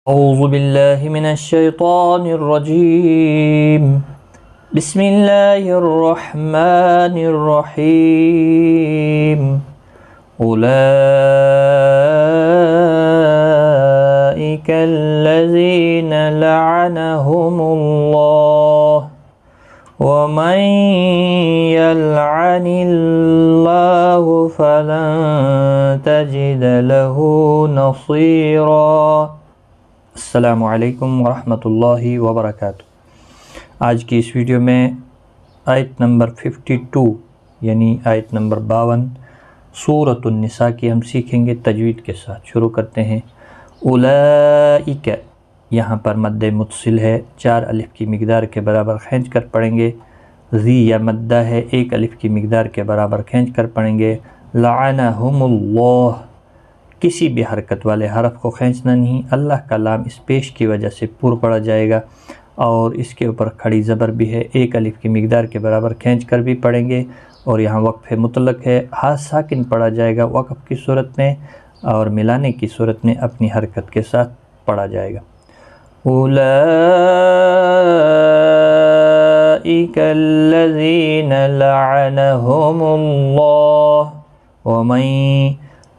أعوذ بالله من الشيطان الرجيم بسم الله الرحمن الرحيم أولئك الذين لعنهم الله ومن يلعن الله فلن تجد له نصيرا۔ السلام علیکم ورحمۃ اللہ وبرکاتہ۔ آج کی اس ویڈیو میں آیت نمبر 52 یعنی آیت نمبر 52 سورۃ النساء کی ہم سیکھیں گے تجوید کے ساتھ۔ شروع کرتے ہیں۔ اولئک، یہاں پر مد متصل ہے، 4 الف کی مقدار کے برابر کھینچ کر پڑھیں گے۔ ذی یا مدہ ہے، 1 الف کی مقدار کے برابر کھینچ کر پڑھیں گے۔ لعنہم اللہ، کسی بھی حرکت والے حرف کو کھینچنا نہیں، اللہ کا لام اس پیش کی وجہ سے پور پڑا جائے گا، اور اس کے اوپر کھڑی زبر بھی ہے، 1 الف کی مقدار کے برابر کھینچ کر بھی پڑھیں گے، اور یہاں وقف مطلق ہے، ہاں ساکن پڑھا جائے گا وقف کی صورت میں، اور ملانے کی صورت میں اپنی حرکت کے ساتھ پڑھا جائے گا۔ اولئک الذین لعنہم اللہ ومن،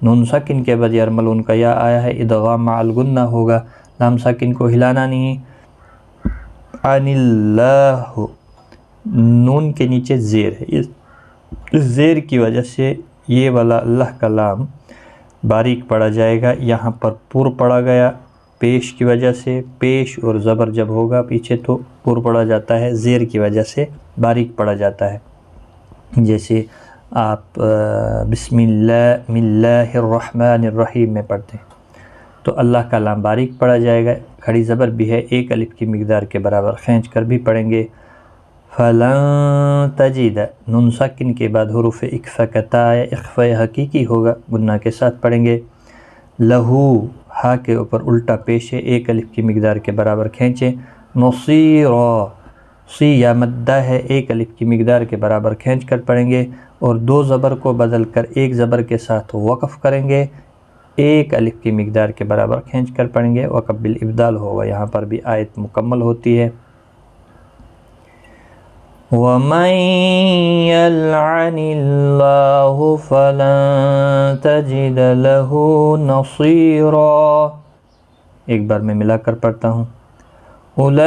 نون ساکن کے بعد یرمل ان کا یا آیا ہے، ادغام مع الغنہ ہوگا، لام ساکن کو ہلانا نہیں۔ عن اللہ، نون کے نیچے زیر ہے، اس زیر کی وجہ سے یہ والا اللہ کا لام باریک پڑا جائے گا، یہاں پر پور پڑا گیا پیش کی وجہ سے، پیش اور زبر جب ہوگا پیچھے تو پور پڑا جاتا ہے، زیر کی وجہ سے باریک پڑا جاتا ہے۔ جیسے آپ بسم اللہ الرحمن الرحیم میں پڑھتے ہیں تو اللہ کا لام باریک پڑا جائے گا، کھڑی زبر بھی ہے، 1 الف کی مقدار کے برابر کھینچ کر بھی پڑھیں گے۔ فلن تجد، نون ساکن کے بعد حروف اخفا کا تا ہے، اخفا حقیقی ہوگا، گنہ کے ساتھ پڑھیں گے۔ لہو، ہا کے اوپر الٹا پیش ہے، 1 الف کی مقدار کے برابر کھینچیں۔ نصیرا، سی یا مدہ ہے، 1 الف کی مقدار کے برابر کھینچ کر پڑھیں گے، اور 2 زبر کو بدل کر 1 زبر کے ساتھ وقف کریں گے، 1 الف کی مقدار کے برابر کھینچ کر پڑھیں گے، وقف بالابدال ہوگا، یہاں پر بھی آیت مکمل ہوتی ہے۔ وَمَن يَلْعَنِ اللَّهُ فَلَن تَجِدَ لَهُ نَصِيرًا۔ ایک بار میں ملا کر پڑھتا ہوں۔ أولئك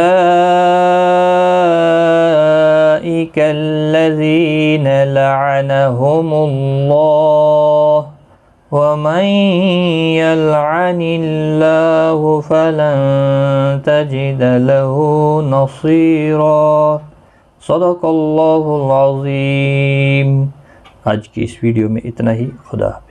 الذين لعنهم الله ومن يلعن الله فلن تجد له نصيرا۔ صدق اللہ العظیم۔ آج کی اس ویڈیو میں اتنا ہی، خدا حافظ۔